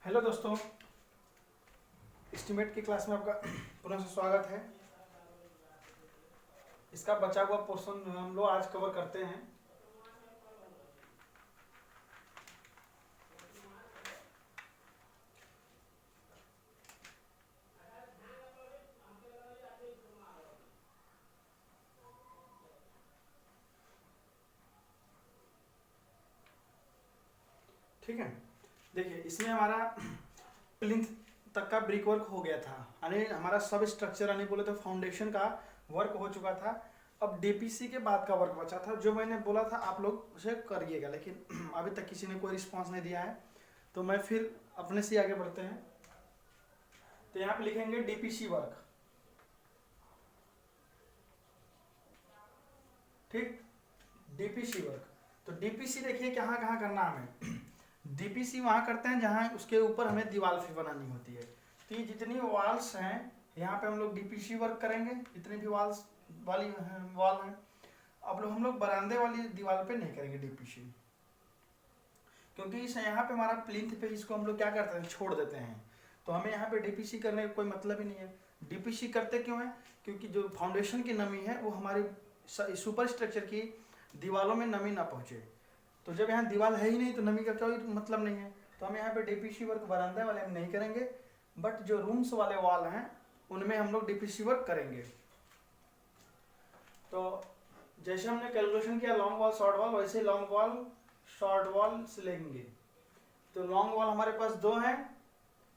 Hello दोस्तों, estimate की class में आपका पुनः से स्वागत है। इसका बचा हुआ पोर्शन हम लोग आज कवर करते हैं। ठीक है, देखिए इसमें हमारा प्लिंथ तक का ब्रिक वर्क हो गया था, यानी हमारा सब स्ट्रक्चर यानी बोले तो फाउंडेशन का वर्क हो चुका था। अब डीपीसी के बाद का वर्क बचा था, जो मैंने बोला था आप लोग उसे करिएगा, लेकिन अभी तक किसी ने कोई रिस्पॉन्स नहीं दिया है, तो मैं फिर अपने से आगे बढ़ते हैं। तो यहाँ पे लिखेंगे डीपीसी वर्क। ठीक, डीपीसी वर्क। तो डीपीसी देखिए कहाँ कहाँ करना हमें। डीपीसी वहाँ करते हैं जहाँ उसके ऊपर हमें दीवार फिर बनानी होती है। तो ये जितनी वॉल्स हैं यहाँ पे हम लोग डीपीसी वर्क करेंगे, जितनी भी वॉल हैं। अब लोग हम लोग बरामदे वाली दीवार पे नहीं करेंगे डीपीसी, क्योंकि इस यहाँ पे हमारा प्लिंथ पे इसको हम लोग क्या करते हैं, छोड़ देते हैं। तो हमें यहाँ पे डीपीसी करने का कोई मतलब ही नहीं है। डीपीसी करते क्यों है? क्योंकि जो फाउंडेशन की नमी है वो हमारी सुपर स्ट्रक्चर की दीवारों में नमी ना पहुँचे। तो जब यहाँ दीवार है ही नहीं तो नमी का कोई मतलब नहीं है। तो हम यहाँ पे डीपीसी वर्क बरामदे वाले हम नहीं करेंगे, बट जो रूम्स वाले वॉल हैं उनमें हम लोग डीपीसी वर्क करेंगे। तो जैसे हमने कैलकुलेशन किया लॉन्ग वॉल शॉर्ट वॉल, वैसे लॉन्ग वॉल शॉर्ट वॉल से लेंगे। तो लॉन्ग वॉल हमारे पास 2 हैं,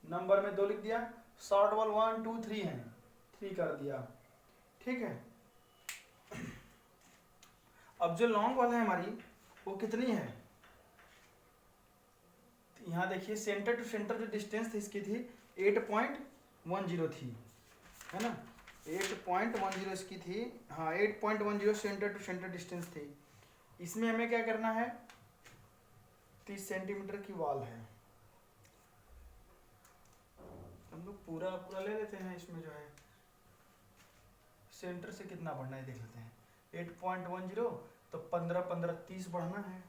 नंबर में 2 लिख दिया। शॉर्ट वॉल 1 2 3 है, 3 कर दिया। ठीक है, अब जो लॉन्ग वॉल है हमारी वो कितनी है? यहाँ देखिए सेंटर टू सेंटर जो डिस्टेंस थी इसकी थी 8.10 थी, है ना। 8.10 इसकी थी, हाँ 8.10 सेंटर टू सेंटर डिस्टेंस थी। इसमें हमें क्या करना है, 30 सेंटीमीटर की वॉल है। हम लोग पूरा पूरा ले लेते हैं, इसमें जो है सेंटर से कितना बढ़ना है देख लेते हैं। 8.10 तो 15 15 30 बढ़ना है।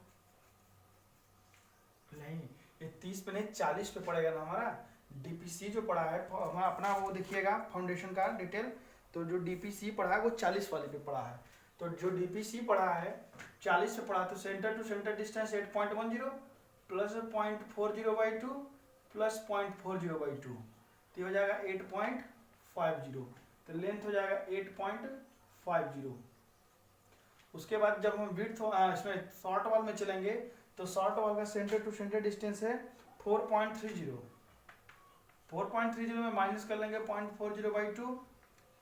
नहीं, ये 30 पे नहीं 40 पे पड़ेगा ना हमारा। डीपीसी जो पड़ा है हमारा अपना वो देखिएगा फाउंडेशन का डिटेल। तो जो डीपीसी पड़ा है वो 40 वाले पे पड़ा है। तो जो डीपीसी पड़ा है 40 पे पड़ा, तो centre to centre distance 8.10 plus 0.40/2 plus 0.40/2, तो हो जाएगा 8.50। तो लेंथ हो जाएगा 8.50। उसके बाद जब हम विड्थ इसमें शॉर्ट वॉल में चलेंगे तो शॉर्ट वॉल का सेंटर टू सेंटर डिस्टेंस है 4.30। 4.30 में माइनस कर लेंगे 0.40/2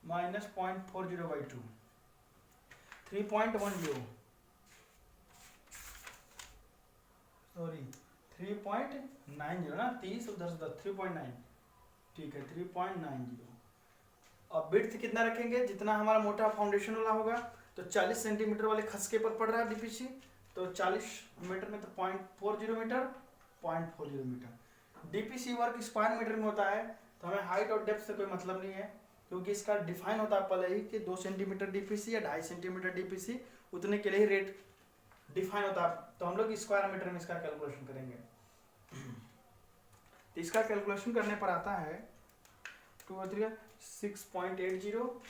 माइनस 0.40/2, 3.10 सॉरी 3.90 ना, 30 उधर से 3.9, ठीक है 3.90। अब विड्थ कितना रखेंगे, जितना हमारा मोटा फाउंडेशन वाला होगा। तो 40 सेंटीमीटर वाले खसके पर पड़ रहा है डीपीसी, तो 40 मीटर में तो 0.40 metre, 0.40 metre. DPC work square metre में होता है, तो हमें हाइट और डेप्थ से कोई मतलब नहीं है, क्योंकि इसका डिफाइन होता है पहले ही कि 2 सेंटीमीटर डीपीसी या 2.5 सेंटीमीटर डीपीसी, उतने के लिए ही रेट डिफाइन होता है। तो हम लोग स्क्वायर मीटर में इसका कैलकुलेशन करेंगे। तो इसका कैलकुलेशन करने पर आता है 6.80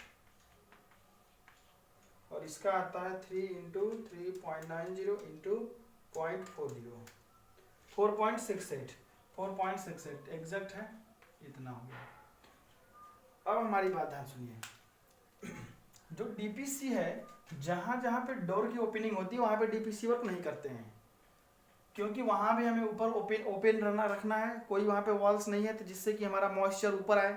और इसका आता है 3 इंटू 3.90 इंटू 0.40, 4.68 एग्जैक्ट है, इतना हो गया। अब हमारी बात ध्यान सुनिए। जो डीपीसी है जहां जहां पे डोर की ओपनिंग होती है वहां पे डीपीसी वर्क नहीं करते हैं, क्योंकि वहां भी हमें ऊपर ओपन रखना है। कोई वहां पे वॉल्स नहीं है तो जिससे कि हमारा मॉइस्चर ऊपर आए।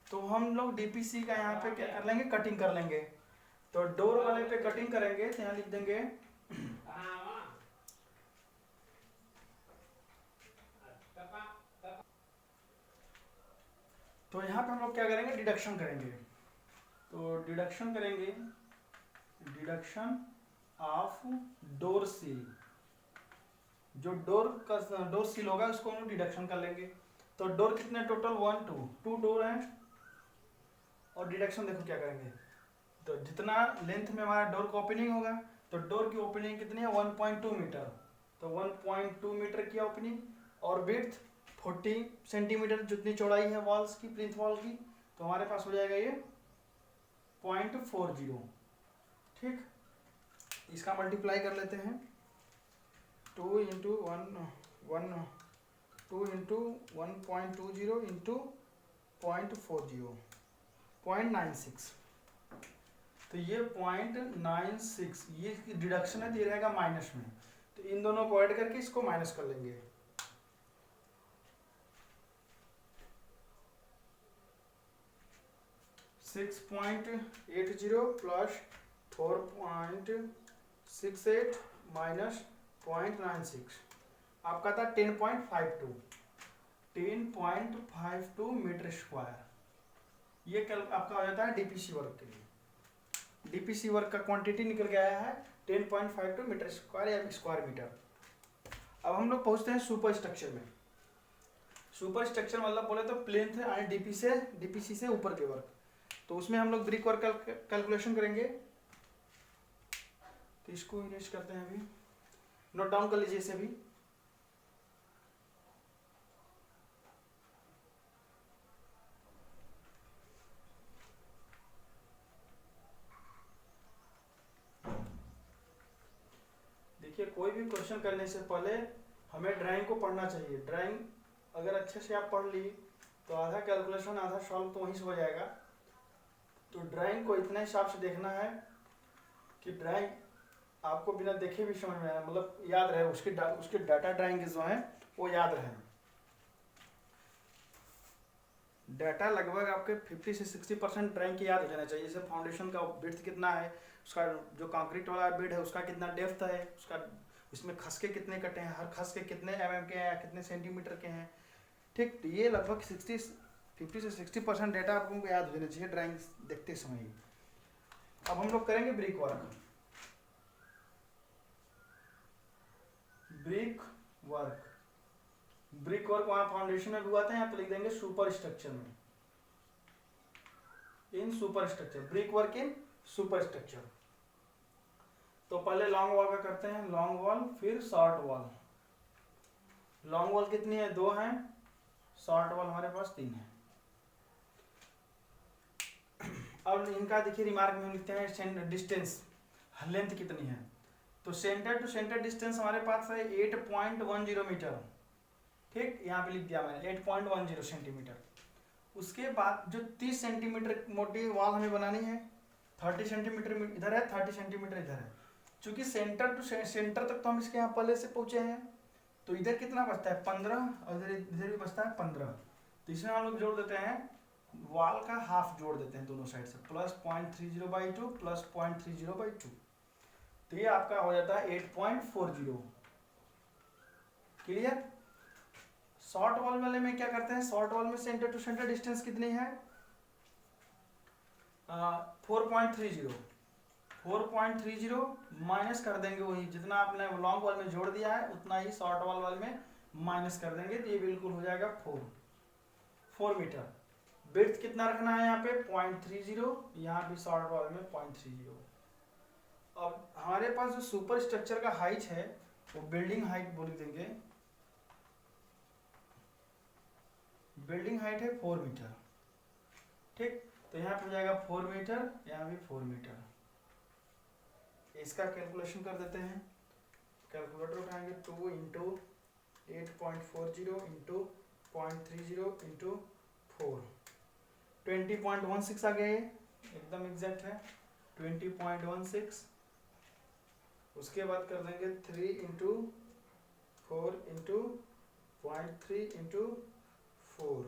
तो हम लोग डीपीसी का यहाँ पे क्या कर लेंगे, कटिंग कर लेंगे। तो डोर वाले पे कटिंग करेंगे तो यहाँ लिख देंगे तो यहाँ पे हम लोग क्या करेंगे, डिडक्शन करेंगे। तो डिडक्शन करेंगे, डिडक्शन ऑफ डोर सील। जो डोर सील होगा उसको हम लोग डिडक्शन कर लेंगे। तो डोर कितने टोटल 1 2 डोर हैं, और डिडक्शन देखो क्या करेंगे। तो जितना लेंथ में हमारा डोर का ओपनिंग होगा, तो डोर की ओपनिंग कितनी है 1.2 मीटर, तो 1.2 मीटर की ओपनिंग, और विड्थ 40 सेंटीमीटर जितनी चौड़ाई है वॉल्स की, प्लिंथ वॉल की, तो हमारे पास हो जाएगा ये 0.40। ठीक, इसका मल्टीप्लाई कर लेते हैं। 2 इंटू 1.20 इंटू 0.40 0.96। तो ये 0.96 ये डिडक्शन है, तो ये रहेगा माइनस में। तो इन दोनों को ऐड करके इसको माइनस कर लेंगे। 6.80 प्लस 4.68 माइनस 0.96 आपका था 10.52 मीटर स्क्वायर। ये कल आपका हो जाता है डीपीसी वर्क के लिए। डीपीसी वर्क का क्वांटिटी निकल के आया है 10.52 मीटर स्क्वायर या स्क्वायर मीटर। अब हम लोग पहुंचते हैं सुपर स्ट्रक्चर में। सुपर स्ट्रक्चर मतलब बोले तो प्लेन्थ एंड डीपीसी से ऊपर के वर्क। तो उसमें हम लोग ब्रिक वर्क कैलकुलेशन करेंगे। तो इसको इरेज करते हैं, अभी नोट डाउन कर लीजिए इसे भी। देखिए, कोई भी क्वेश्चन करने से पहले हमें ड्राइंग को पढ़ना चाहिए। ड्राइंग अगर अच्छे से आप पढ़ ली तो आधा कैलकुलेशन आधा सॉल्व तो वहीं से हो जाएगा। तो ड्राइंग को इतना हिसाब से देखना है कि ड्राइंग आपको बिना देखे भी समझ में आए, मतलब याद रहे, उसके डाटा ड्राइंग जो है वो याद रहे। डाटा लगभग आपके 50 से 60% ड्राइंग की याद हो जाना चाहिए। जैसे फाउंडेशन का विड्थ कितना है, उसका जो कंक्रीट वाला बेड है उसका कितना डेप्थ है, उसका उसमें खसके कितने कटे हैं, हर खसके कितने mm के हैं, कितने सेंटीमीटर के हैं। ठीक, तो ये लगभग 50 से 60% डाटा आपको याद हो जाना चाहिए ड्राइंग देखते समय। अब हम लोग करेंगे ब्रिक वर्क। ब्रिक वर्क वहां फाउंडेशन में भी हुआ था, यहाँ पे लिख देंगे सुपर स्ट्रक्चर में। In superstructure, brick work in superstructure. तो पहले लॉन्ग वॉल का करते हैं, लॉन्ग वॉल फिर शॉर्ट वॉल। लॉन्ग वॉल कितनी है, 2 है। शॉर्ट वॉल हमारे पास 3 है। अब इनका देखिए रिमार्क में लिखते हैं डिस्टेंस, लेंथ कितनी है। तो सेंटर टू सेंटर डिस्टेंस हमारे पास है 8.10 मीटर। ठीक, यहाँ पे लिख दिया मैंने 8.10 सेंटीमीटर। उसके बाद जो 30 सेंटीमीटर मोटी वॉल हमें बनानी है, 30 सेंटीमीटर इधर है, 30 सेंटीमीटर इधर है। चूंकि सेंटर टू सेंटर तक तो हम इसके यहाँ पहले से पहुंचे हैं, तो इधर कितना बचता है 15 और इधर भी बचता है 15। तो इसमें हम लोग जोड़ देते हैं, वॉल का हाफ जोड़ देते हैं दोनों साइड से, प्लस 0.30/2 प्लस 0.30/2। तो ये आपका हो जाता है 8.40। क्लियर। शॉर्ट वॉल वाले में क्या करते हैं, शॉर्ट वॉल में सेंटर टू सेंटर डिस्टेंस कितनी है 4.30। 4.30 माइनस कर देंगे, वही जितना आपने लॉन्ग वॉल में जोड़ दिया है उतना ही शॉर्ट वॉल वाले में माइनस कर देंगे। तो ये बिल्कुल हो जाएगा 4 मीटर। विड्थ कितना रखना है यहाँ पे 0.30, यहाँ भी शॉर्ट वॉल में 0.30। अब हमारे पास जो सुपर स्ट्रक्चर का हाइट है वो बिल्डिंग हाइट बोल देंगे। बिल्डिंग हाइट है 4 मीटर। ठीक, तो यहाँ पे हो जाएगा 4 मीटर, यहाँ भी 4 मीटर। इसका कैलकुलेशन कर देते हैं। कैलकुलेटर उठाएंगे, 2 इंटू 8.40 इंटू 0.30 इंटू 4, 20.16 आ गया। ये एकदम एग्जैक्ट है 20.16। उसके बाद कर देंगे 3 इंटू 4 इंटू 0.3 इंटू 4,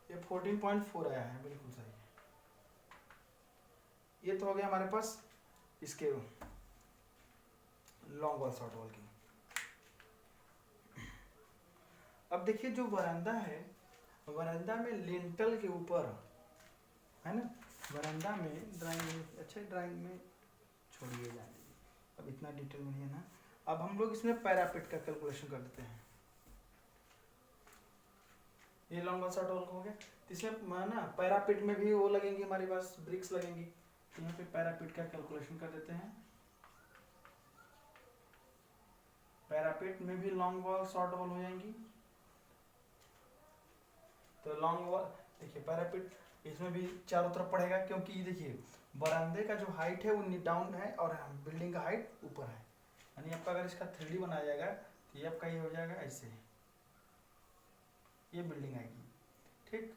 ये 14.4 आया है, बिल्कुल सही है। ये तो हो गया हमारे पास इसके लॉन्ग वॉल शॉर्ट वॉल की। अब देखिए जो वरांदा है, वरांदा में लिंटल के ऊपर है ना, वरांदा में ड्राइंग अच्छे ड्राइंग में छोड़िए जाने, अब इतना डिटेल में नहीं है ना। अब हम लोग इसमें पैरापेट का कैलकुलेशन कर देते हैं। ये लॉन्ग वॉल शॉर्ट वॉल हो गया। इसमें ना पैरापेट में भी वो लगेंगी हमारे पास, ब्रिक्स लगेंगी। तो यहाँ पे पैरापेट का कैलकुलेशन कर देते हैं। पैरापेट में भी लॉन्ग वॉल शॉर्ट वॉल हो जाएंगी। तो लॉन्ग वॉल देखिए पैरापिट इसमें भी चारों तरफ पड़ेगा, क्योंकि देखिए बरामदे का जो हाइट है वो डाउन है और बिल्डिंग का हाइट ऊपर है। यानी आपका अगर इसका 3D बनाया जाएगा तो ये आपका ये हो जाएगा ऐसे, ये बिल्डिंग आएगी। ठीक,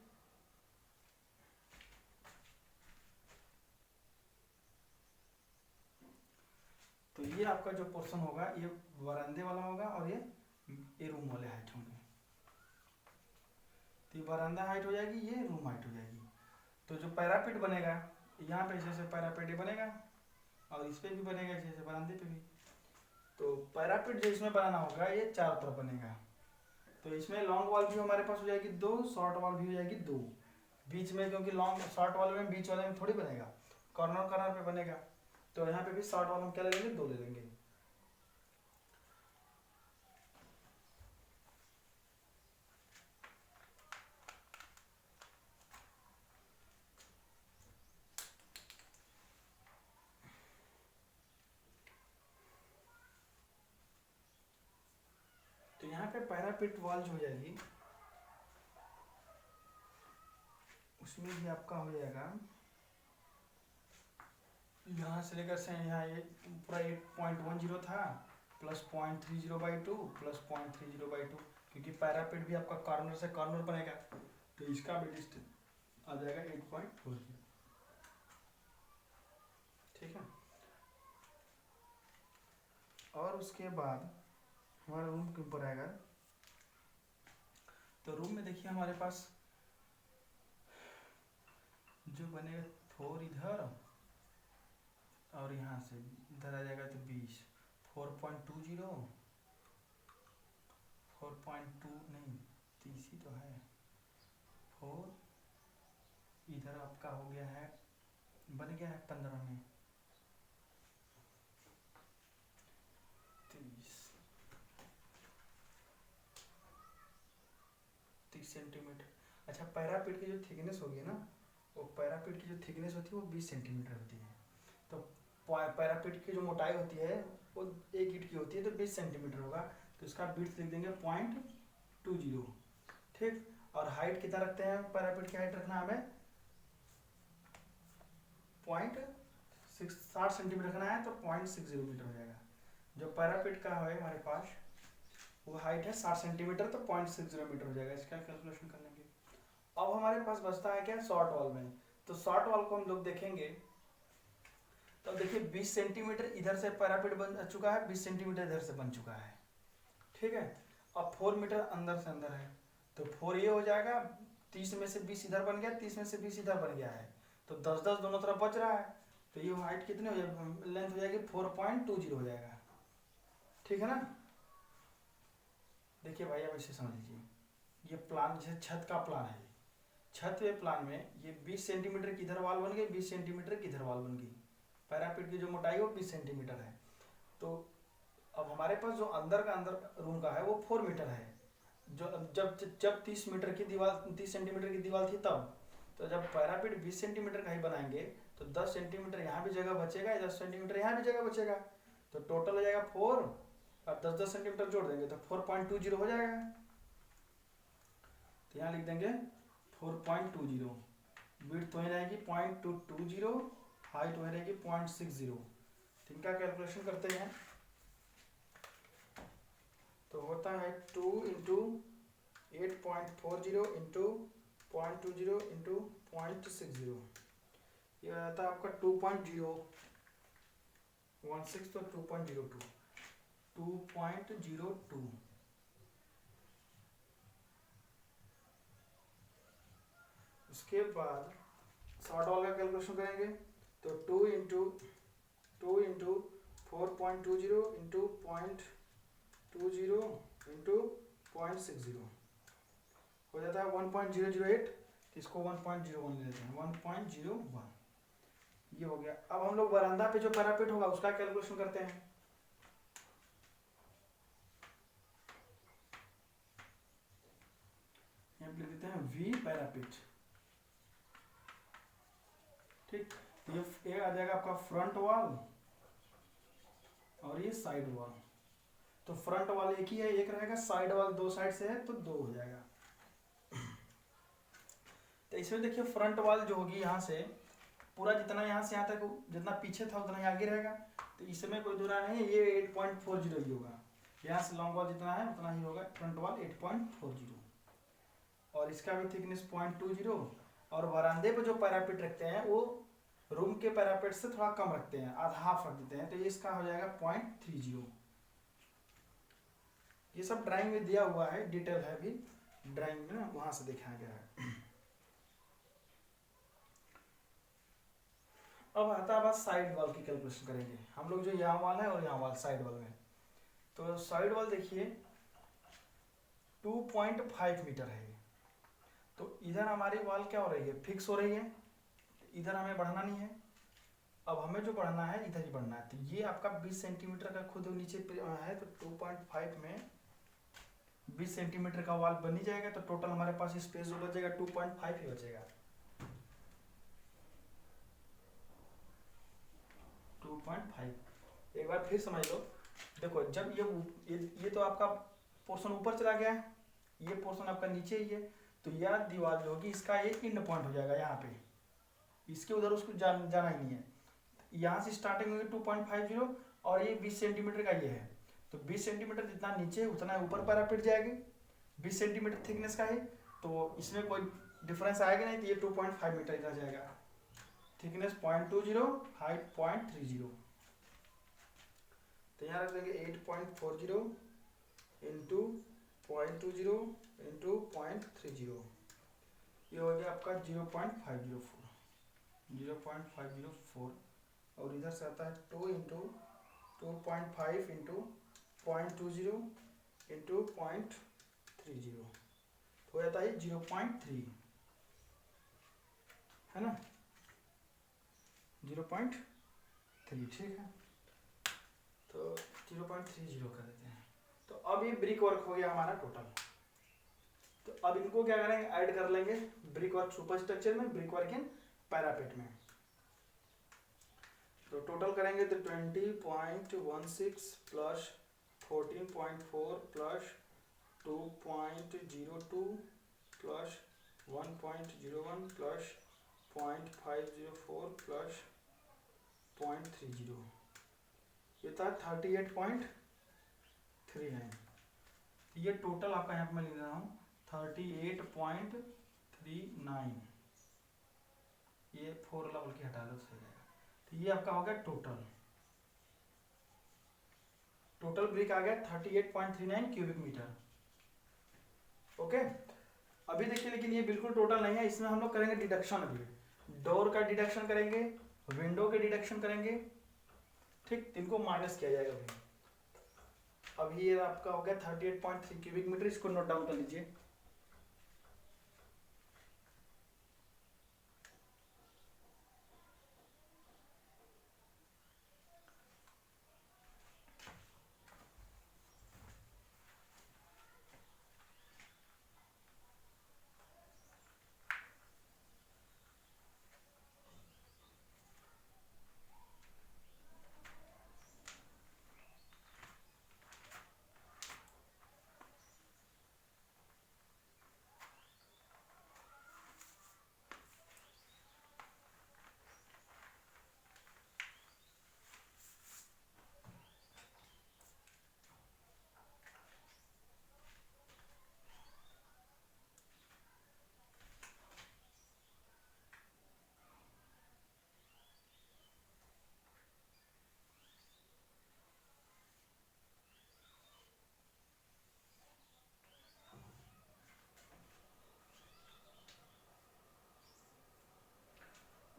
तो ये आपका जो पोर्शन होगा ये बरामदे वाला होगा और ये रूम वाले हाइट होंगे। तो ये बरामदा हाइट हो जाएगी, ये रूम हाइट हो जाएगी। तो जो पैरापिट बनेगा यहाँ पे जैसे पैरापिट बनेगा और इस पे भी बनेगा जैसे बरामदे पे भी। तो पैरापिट जो इसमें बनाना होगा ये चारों तरफ बनेगा। तो इसमें लॉन्ग वॉल भी हमारे पास हो जाएगी 2, शॉर्ट वॉल भी हो जाएगी 2। बीच में क्योंकि लॉन्ग शॉर्ट वॉल में बीच वाले में थोड़ी बनेगा, कॉर्नर कॉर्नर पे बनेगा। तो यहाँ पे भी शॉर्ट वॉल हम क्या ले लेंगे, 2 ले लेंगे। तो यहाँ पे पैरापिट वॉल जो हो जाएगी उसमें भी आपका हो जाएगा यहाँ से लेकर से यहाँ ये पूरा 8.10 था प्लस 0.30/2 प्लस 0.30/2, क्योंकि पैरापिट भी आपका कॉर्नर से कॉर्नर बनेगा। तो इसका भी डिस्टेंस आ जाएगा 8.40। ठीक है, और उसके बाद हमारा रूम के ऊपर आएगा। तो रूम में देखिए हमारे पास जो बनेगा 4 इधर और यहाँ से इधर आ जाएगा तो 20, 4.20, 4.2 नहीं 30 ही तो है, 4 इधर आपका हो गया है, बन गया है 15 में 30 सेंटीमीटर। अच्छा, पैरापिट की जो थिकनेस होगी ना, वो पैरापिट की जो थिकनेस होती है वो 20 सेंटीमीटर होती है। तो पैरापिट की जो मोटाई होती है वो 1 ईंट की होती है, तो 20 सेंटीमीटर होगा। तो इसका विड्थ लिख देंगे 0.20। ठीक, और हाइट कितना रखते हैं, पैरापिट की हाइट रखना हमें 0.60 सेंटीमीटर रखना है, तो 0.60 मीटर हो जाएगा। जो पैरापिट का है हमारे पास वो हाइट है 60 सेंटीमीटर, तो 0.60 मीटर हो जाएगा। इसका कैलकुलेशन कर लेंगे। अब हमारे पास बचता है क्या, शॉर्ट वॉल में। तो शॉर्ट वॉल को हम लोग देखेंगे तो देखिए 20 सेंटीमीटर इधर से पैरापिट बन चुका है, 20 सेंटीमीटर इधर से बन चुका है। ठीक है, अब 4 मीटर अंदर से अंदर है, तो 4 ये हो जाएगा, 30 में से 20 इधर बन गया, 30 में से 20 इधर बन गया है, तो 10-10 दोनों तरफ बच रहा है। तो ये हाइट कितनी हो जाएगी, लेंथ हो जाएगी 4.20 हो जाएगा। ठीक है ना। देखिए भाई अब इसे समझ लीजिए, ये प्लान जैसे छत का प्लान है, छत के प्लान में ये 20 सेंटीमीटर की इधर वाल बन गई, 20 सेंटीमीटर की इधर वाल बन गई। पैरापिट की जो मोटाई है वो 20 सेंटीमीटर है। तो अब हमारे पास जो अंदर का अंदर रूम का है वो 4 मीटर है। जो जब 30 मीटर की दीवार, 30 सेंटीमीटर की दीवार थी तब, तो जब पैरापिट 20 सेंटीमीटर का ही बनाएंगे तो 10 सेंटीमीटर यहाँ भी जगह बचेगा, 10 सेंटीमीटर यहाँ भी जगह बचेगा, तो टोटल हो जाएगा 4 और 10-10 सेंटीमीटर जोड़ देंगे तो 4.20 हो जाएगा। तो यहाँ लिख देंगे 4.20, विड्थ हो रहेगी 0.220, हाइट हो रहेगी 0.60। तो इनका कैलकुलेशन करते हैं तो होता है 2 इंटू 8.40 इंटू 0.20 इंटू 0.60, ये आता है आपका 2.016, तो 2.02 2.02। उसके बाद शॉर्ट वॉल का कैलकुलेशन करेंगे तो 2 इंटू 4.20 इंटू 0.20 इंटू 0.60 हो जाता है 1.008। इसको 1.01 ले लेते हैं, 1.01 ये हो गया। अब हम लोग बरामदा पे जो पैरापिट होगा उसका कैलकुलेशन करते हैं। यहाँ लिख देते हैं वी पैरापिट। ठीक, ये आ जाएगा आपका फ्रंट वॉल और ये साइड वॉल। तो फ्रंट वॉल एक ही है, एक रहेगा, साइड वॉल 2 साइड से है तो 2 हो जाएगा। तो इसमें देखिए फ्रंट वॉल जो होगी यहाँ से पूरा जितना यहाँ से यहाँ तक जितना पीछे था उतना ही आगे रहेगा, तो इसमें कोई दूरा नहीं है, ये 8.40 ही होगा। यहाँ से लॉन्ग वॉल जितना है उतना ही होगा, फ्रंट वॉल 8.40, और इसका भी थिकनेस 0.20। और बरामदे पे जो पैरापिट रखते हैं वो रूम के पैरापिट से थोड़ा कम रखते हैं, आधा हाफ रख देते हैं, तो ये इसका हो जाएगा 0.30। ये सब ड्राइंग में दिया हुआ है, डिटेल है भी ड्राइंग में ना, वहां से दिखाया गया है। अब आता है बात साइड वॉल की कैलकुलेशन करेंगे हम लोग, जो यहाँ वॉल है और यहाँ वॉल साइड वॉल में। तो साइड वॉल देखिए 2.5 मीटर है, तो इधर हमारी वॉल क्या हो रही है, फिक्स हो रही है, इधर हमें बढ़ना नहीं है। अब हमें जो बढ़ना है इधर ही बढ़ना है, तो ये आपका 20 सेंटीमीटर का खुद नीचे है, तो 2.5 में 20 सेंटीमीटर का वॉल बन ही जाएगा, तो टोटल हमारे पास स्पेस जो बचेगा 2.5 ही बचेगा। 2.5 एक बार फिर समझ लो। देखो जब ये तो आपका पोर्शन ऊपर चला गया है, ये पोर्शन आपका नीचे ही है, तो यह दीवार जो होगी इसका एक एंड पॉइंट हो जाएगा यहाँ पे, इसके उधर उसको जाना ही नहीं है। यहाँ से स्टार्टिंग होगी 2.50 और ये 20 सेंटीमीटर का ये है, तो 20 सेंटीमीटर जितना नीचे उतना ऊपर पैरापिट जाएगी, 20 सेंटीमीटर थिकनेस का है, तो इसमें कोई डिफरेंस आएगा नहीं, तो ये 2.5 मीटर इधर जाएगा, थिकनेस 0.20, हाइट 0.30। तो यहाँ रख देंगे 8.40 इंटू 0.20 इंटू 0.30, ये हो गया आपका 0.504, और इधर से आता है 2 इंटू 2.5 इंटू 0.20 इंटू 0.30, हो जाता है 0.3, है ना, 0.3, ठीक है, तो 0.30 कर देते हैं। तो अब ये ब्रिक वर्क हो गया हमारा टोटल। तो अब इनको क्या करेंगे, ऐड कर लेंगे ब्रिक वर्क सुपर स्ट्रक्चर में, ब्रिक वर्क इन पैरापेट में। तो टोटल करेंगे तो 20.16 plus 14.4 plus 2.02 plus 1.01 plus 0.504 plus 0.30, ये था 38.39। ये टोटल आपका यहाँ पे मैं लिख रहा हूँ 38.39, ये 4 लेवल की हटा दो सही रहेगा। तो ये आपका हो गया टोटल ब्रिक आ गया 38.39 क्यूबिक मीटर। ओके, अभी देखिए लेकिन ये बिल्कुल टोटल नहीं है, इसमें हम लोग करेंगे डिडक्शन। अभी डोर का डिडक्शन करेंगे, विंडो के डिडक्शन करेंगे, ठीक, इनको माइनस किया जाएगा। अभी ये आपका हो गया 38.3 क्यूबिक मीटर, इसको नोट डाउन कर लीजिए।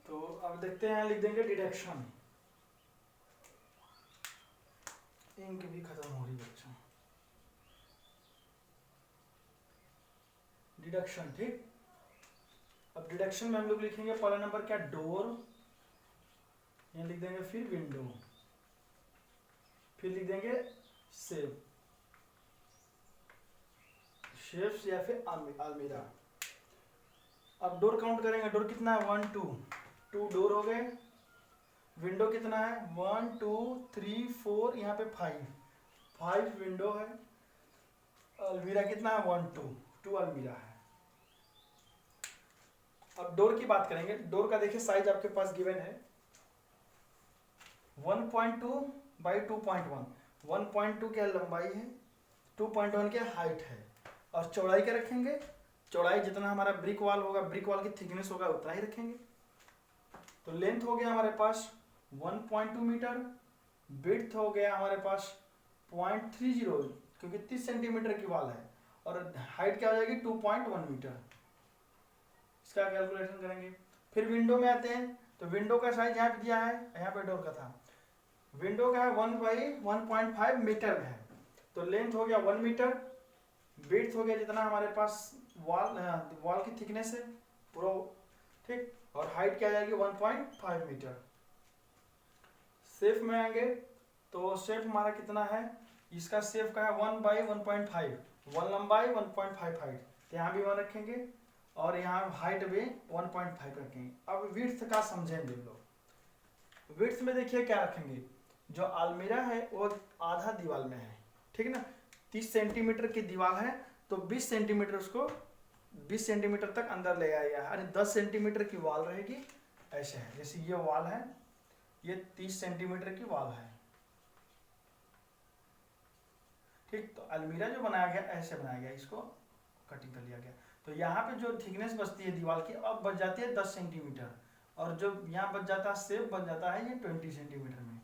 तो अब देखते हैं, लिख देंगे डिडक्शन, इंक भी खत्म हो रही है बच्चों। डिडक्शन, ठीक। अब डिडक्शन में हम लोग लिखेंगे पहला नंबर क्या, डोर, यहाँ लिख देंगे, फिर विंडो, फिर लिख देंगे शेफ्स या फिर अलमीरा। अब डोर काउंट करेंगे, डोर कितना है 1 2 डोर हो गए। विंडो कितना है 1 2 3 4, यहाँ पे 5 विंडो है। अलमीरा कितना है 1 2 अलमीरा है। अब डोर की बात करेंगे। डोर का देखिए साइज आपके पास गिवन है 1.2 बाई 2.1। 1.2 क्या लंबाई है, 2.1 क्या हाइट है, और चौड़ाई क्या रखेंगे, चौड़ाई जितना हमारा ब्रिक वॉल होगा, ब्रिक वॉल की थिकनेस होगा उतना ही रखेंगे। तो लेंथ हो गया हमारे पास 1.2 मीटर, विड्थ हो गया हमारे पास 0.30 क्योंकि 30 सेंटीमीटर की वॉल है, और हाइट क्या हो जाएगी 2.1 मीटर। इसका कैलकुलेशन करेंगे। फिर विंडो में आते हैं, तो विंडो का साइज यहाँ पे दिया है, यहाँ पे डोर का था, विंडो का है 1 बाई 1.5 मीटर है। तो लेंथ हो गया 1 मीटर, विड्थ हो गया जितना हमारे पास वॉल की थिकनेस है पूरा, ठीक, और हाइट क्या आ जाएगी 1.5 मीटर। सेफ में आएंगे तो सेफ हमारा कितना है, इसका सेफ का है 1 बाई 1.5, 1 लंबाई 1.5 हाइट, तो यहाँ भी 1 रखेंगे और यहाँ हाइट भी 1.5 रखेंगे। अब विड्थ का समझेंगे लोग। विड्थ में देखिए क्या रखेंगे, जो अलमीरा है वो आधा दीवार में है, ठीक है ना, 30 सेंटीमीटर की दीवार है, तो 20 सेंटीमीटर उसको 20 सेंटीमीटर तक अंदर ले आएगा, यानी 10 सेंटीमीटर की वॉल रहेगी। ऐसे है, जैसे ये वॉल है, ये 30 सेंटीमीटर की वॉल है, ठीक। तो अलमीरा जो बनाया गया ऐसे बनाया गया, इसको कटिंग कर लिया गया। तो यहाँ पे जो थिकनेस बचती है दीवार की, अब बच जाती है 10 सेंटीमीटर, और जो यहाँ बच जाता है सेफ बच जाता है ये 20 सेंटीमीटर में,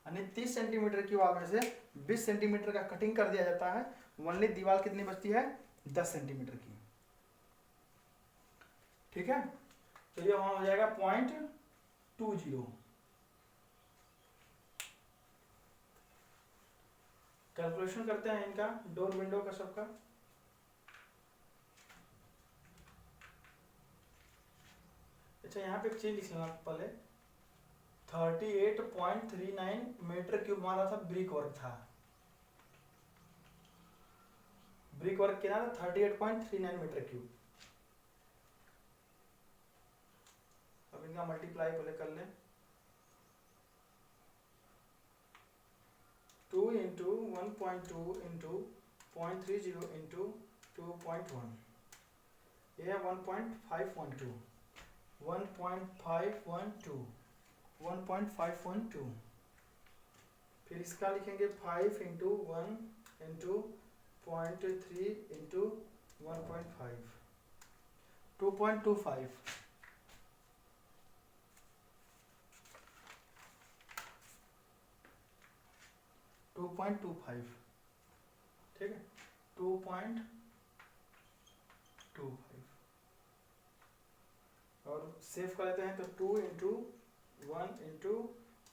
यानी 30 सेंटीमीटर की वॉल में से 20 सेंटीमीटर का कटिंग कर दिया जाता है। ओनली दीवार कितनी बचती है, 10 सेंटीमीटर की, ठीक है। तो ये वहां हो जाएगा 0.20। कैलकुलेशन करते हैं इनका, डोर विंडो का सबका। अच्छा यहाँ पे एक चीज लिख लेना पहले, 38.39 मीटर क्यूब हमारा था, ब्रिक वर्क था, ब्रिक वर्क कितना था 38.39 मीटर क्यूब। अब इनका मल्टीप्लाई पहले कर लें, 2 इंटू 1.2 इंटू 0.30 इंटू 2.1, ये है 1.512, 1.512, फिर इसका लिखेंगे 5 इंटू 1 इंटू 0.3 इंटू 1.5, 2.25, ठीक है, 2.25, और सेव कर लेते हैं। तो 2 इंटू 1 इंटू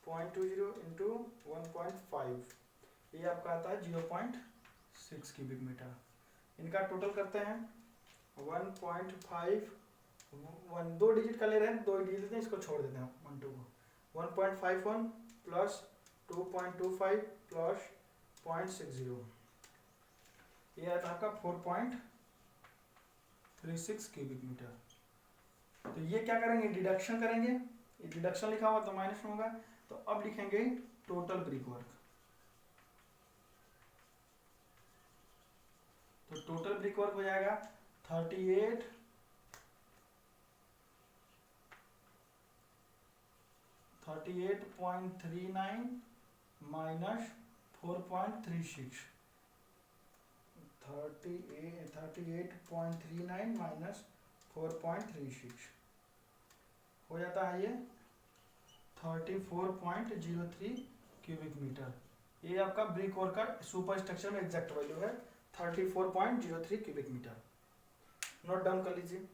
0.20 इंटू 1.5, ये आपका आता है 0.6 क्यूबिक मीटर। इनका टोटल करते हैं 1.5, 2 डिजिट का ले रहे हैं, 2 डिजिट लेते हैं, इसको छोड़ देते हैं 1 2 को, 1.51 प्लस 2.25 प्लस 0.60, ये आता है आपका 4.36 क्यूबिक मीटर। तो ये क्या करेंगे, डिडक्शन करेंगे, ये डिडक्शन लिखा हुआ तो माइनस में होगा। तो अब लिखेंगे टोटल ब्रिक वर्क, तो टोटल ब्रिक वर्क हो जाएगा 38.39 माइनस 4.36, 38.39 माइनस 4.36 हो जाता है ये 34.03 क्यूबिक मीटर। ये आपका ब्रिक वर्क का सुपर स्ट्रक्चर में एग्जैक्ट वैल्यू है 34.03 क्यूबिक मीटर। नोट डाउन कर लीजिए।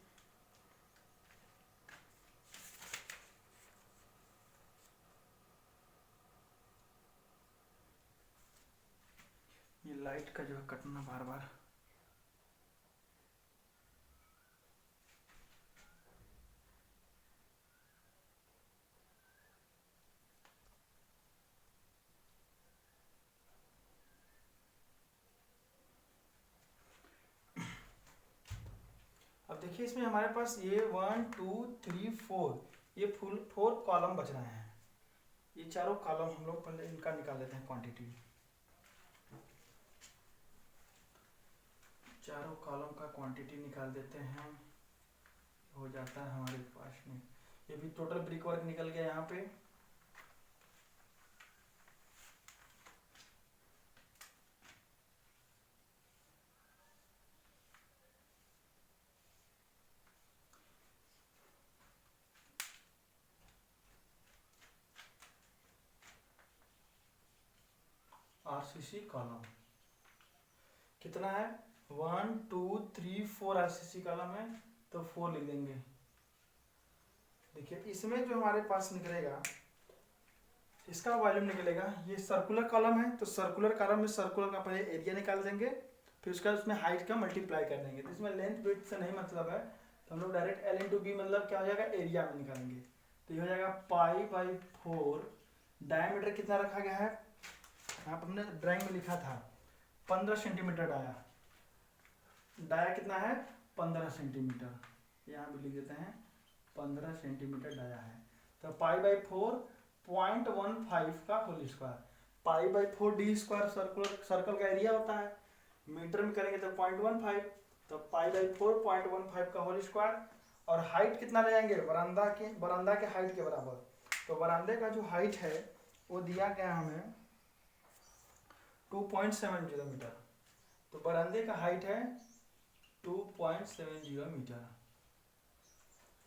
ये लाइट का जो है कटना बार बार, अब देखिए इसमें हमारे पास ये 1 2 3 4 ये फुल 4 कॉलम बच रहे हैं। ये चारों कॉलम हम लोग पहले इनका निकाल लेते हैं क्वांटिटी। चारों कॉलम का क्वांटिटी निकाल देते हैं। हो जाता है हमारे पास में। ये भी टोटल ब्रिक वर्क निकल गया यहाँ पे। आरसीसी कॉलम कितना है, 1 2 3 4 आरसीसी कॉलम है, तो 4 लिख देंगे। देखिए इसमें जो हमारे पास निकलेगा, इसका वॉल्यूम निकलेगा, ये सर्कुलर कॉलम है तो सर्कुलर कॉलम में सर्कुलर का पहले एरिया निकाल देंगे, फिर उसका उसमें हाइट का मल्टीप्लाई कर देंगे। तो इसमें लेंथ विड्थ से नहीं मतलब है, तो हम लोग डायरेक्ट एल इंटू बी मतलब क्या हो जाएगा, एरिया में निकालेंगे। तो ये हो जाएगा π/4। डायमीटर कितना रखा गया है, यहाँ पर हमने ड्राइंग में लिखा था 15 सेंटीमीटर डाया। डाया कितना है, 15 सेंटीमीटर, यहाँ भी लिख देते हैं 15 सेंटीमीटर डाया है। तो π/4 0.15 का whole square. π/4 d square circle का एरिया होता है, मीटर में करेंगे तो 0.15, तो π/4 0.15 का होल स्क्वायर। और हाइट कितना ले जाएंगे, बरामदा के हाइट के बराबर। तो बरामदे का जो हाइट है वो दिया गया हमें 2.70 मीटर। तो बरामदे का हाइट है 2.70 मीटर।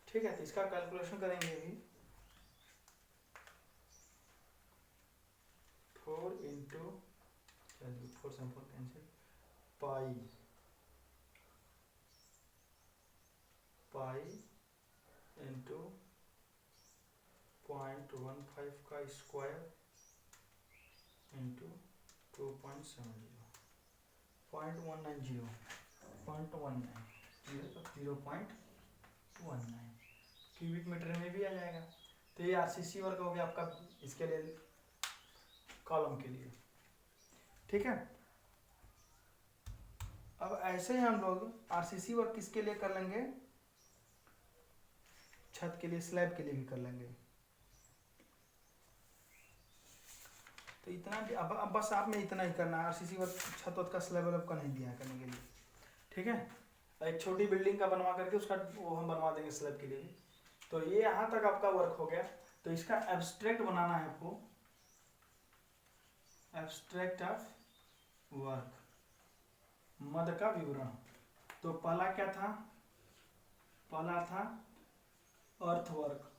ठीक है, तो इसका कैलकुलेशन करेंगे अभी। 4 इंटू 4 से 4 कैंसिल, पाई इंटू 0.15 का स्क्वायर इंटू 2.70, 0.190, 0.19 क्यूबिक मीटर में भी आ जाएगा। तो ये आरसीसी वर्क हो गया आपका इसके लिए, कॉलम के लिए। ठीक है, अब ऐसे ही हम लोग आरसीसी वर्क किसके लिए कर लेंगे, छत के लिए, स्लैब के लिए भी कर लेंगे। तो इतना भी अब बस आप में इतना ही करना है, आरसीसी वर्क छत वत का स्लैब वलैब का नहीं दिया करने के लिए। ठीक है, एक छोटी बिल्डिंग का बनवा करके उसका वो हम बनवा देंगे स्लैब के लिए भी। तो ये यहाँ तक आपका वर्क हो गया। तो इसका एब्स्ट्रैक्ट बनाना है आपको, एब्स्ट्रैक्ट ऑफ वर्क, मद का विवरण। तो पहला क्या था, पहला था अर्थ वर्क,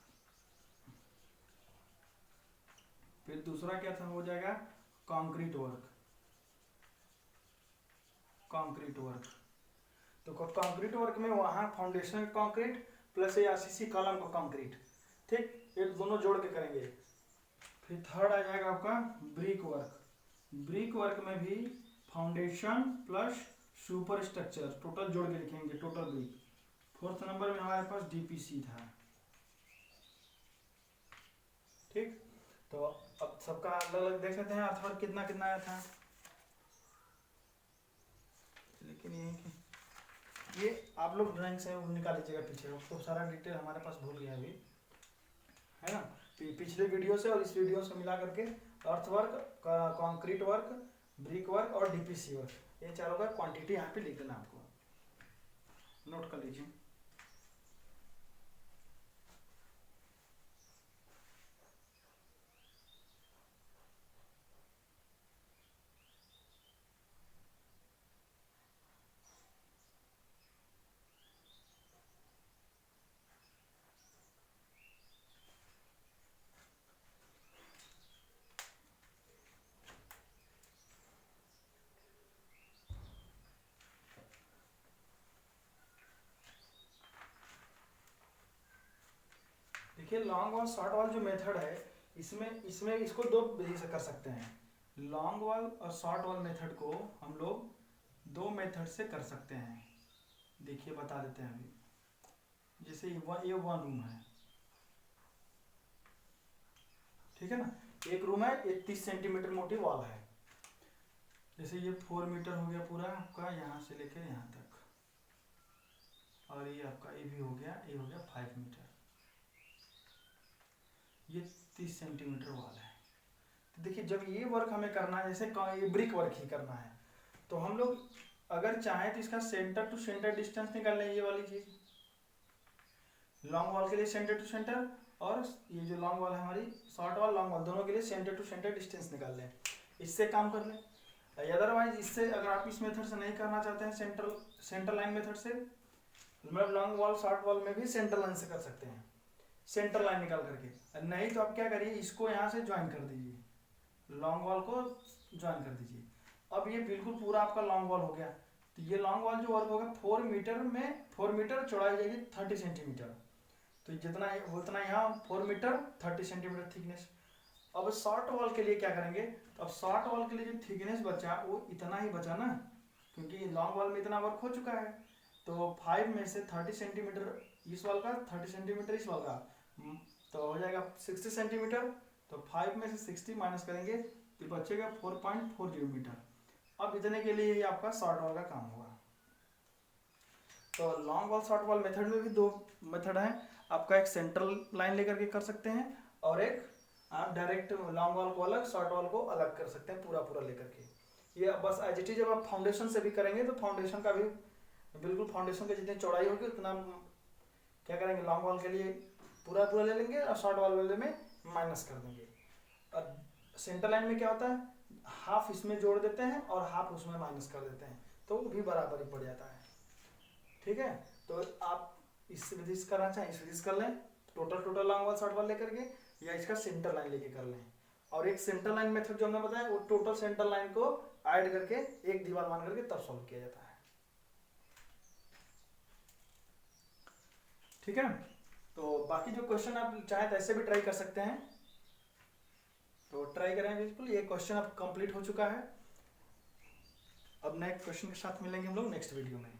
फिर दूसरा क्या था, हो जाएगा कंक्रीट वर्क, कंक्रीट वर्क। तो कंक्रीट वर्क में वहां फाउंडेशन कंक्रीट प्लस ये आरसीसी कॉलम का कंक्रीट, ठीक, ये दोनों जोड़ के करेंगे। फिर थर्ड आ जाएगा आपका ब्रिक वर्क। ब्रिक वर्क में भी foundation plus super structure total जोड़ के लिखेंगे, टोटल ब्रिक। फोर्थ नंबर में हमारे पास डीपीसी था। ठीक, तो अब सबका अलग अलग देख सकते हैं अर्थवर्क कितना कितना आया था। लेकिन ये आप लोग ड्राइंग से निकाल लीजिएगा पीछे, तो सारा डिटेल हमारे पास भूल गया अभी, है ना। पिछले वीडियो से और इस वीडियो से मिला करके earthwork, concrete work, brick work और डीपीसी वर्क, ये चारों का क्वांटिटी यहाँ पे लिख देना, आपको नोट कर लीजिए। देखिए लॉन्ग वॉल शॉर्ट वॉल जो मेथड है, इसमें इसको दो विधि से कर सकते हैं। लॉन्ग वॉल और शॉर्ट वॉल मेथड को हम लोग दो मेथड से कर सकते हैं। देखिए बता देते हैं अभी। जैसे ये वन रूम है, ठीक है ना, एक रूम है, ये 30 सेंटीमीटर मोटी वॉल है। जैसे ये 4 मीटर हो गया पूरा आपका, यहाँ से लेकर यहाँ तक, और ये आपका ये भी हो गया, ये हो गया 5 मीटर, ये 30 सेंटीमीटर वॉल है। तो देखिए जब ये वर्क हमें करना है, जैसे ये ब्रिक वर्क ही करना है, तो हम लोग अगर चाहें तो इसका सेंटर टू सेंटर डिस्टेंस निकाल लें, ये वाली चीज, लॉन्ग वॉल के लिए सेंटर टू सेंटर, और ये जो लॉन्ग वॉल है हमारी शॉर्ट वॉल लॉन्ग वॉल दोनों के लिए सेंटर टू सेंटर डिस्टेंस निकाल लें, इससे काम कर लें। अदरवाइज इससे अगर आप इस मेथड से नहीं करना चाहते हैं सेंटर लाइन मेथड से, मतलब लॉन्ग वॉल शॉर्ट वॉल में भी सेंटर लाइन से कर सकते हैं, सेंटर लाइन निकाल करके। नहीं तो आप क्या करिए, इसको यहाँ से ज्वाइन कर दीजिए, लॉन्ग वॉल को ज्वाइन कर दीजिए। अब ये बिल्कुल पूरा आपका लॉन्ग वॉल हो गया। तो ये लॉन्ग वॉल जो वर्क होगा 4 मीटर में 4 मीटर चौड़ाई जाएगी 30 सेंटीमीटर, तो जितना उतना यहाँ 4 मीटर 30 सेंटीमीटर थिकनेस। अब शॉर्ट वॉल के लिए क्या करेंगे, तो अब शॉर्ट वॉल के लिए जो थिकनेस बचा वो इतना ही बचा ना, क्योंकि लॉन्ग वॉल में इतना वर्क हो चुका है। तो 5 में से 30 सेंटीमीटर इस वाल का, 30 सेंटीमीटर इस वाल का, तो हो जाएगा 60 सेंटीमीटर। तो 5 में से 60 माइनस करेंगे तो बचेगा 4.40 मीटर। अब इतने के लिए ही आपका शॉर्ट वॉल का काम होगा। तो long wall short wall method में भी दो मेथड हैं, आपका एक सेंट्रल लाइन लेकर के कर सकते हैं, और एक आप डायरेक्ट लॉन्ग वॉल को अलग शॉर्ट वॉल को अलग कर सकते हैं पूरा पूरा लेकर के। ये बस एज इट इज जब आप फाउंडेशन से भी करेंगे तो फाउंडेशन का भी बिल्कुल फाउंडेशन की जितनी चौड़ाई होगी उतना क्या करेंगे, लॉन्ग वॉल के लिए पूरा पूरा ले लेंगे और शॉर्ट वॉल वाले में माइनस कर देंगे। और सेंटर लाइन में क्या होता है, हाफ इसमें जोड़ देते हैं और हाफ उसमें माइनस कर देते हैं, तो वो भी बराबर ही पड़ जाता है। ठीक है, तो आप इस विधि से करना चाहें इस विधि से कर लें, total long wall short wall लेकर के, या इसका सेंटर लाइन लेके कर लें। और एक सेंटर लाइन मेथड जो हमने बताया वो टोटल सेंटर लाइन को ऐड करके एक दीवार मान करके तब सॉल्व किया जाता है। ठीक है, तो बाकी जो क्वेश्चन आप चाहे तो ऐसे भी ट्राई कर सकते हैं, तो ट्राई करें बिल्कुल। ये क्वेश्चन अब कंप्लीट हो चुका है। अब नेक्स्ट क्वेश्चन के साथ मिलेंगे हम लोग नेक्स्ट वीडियो में।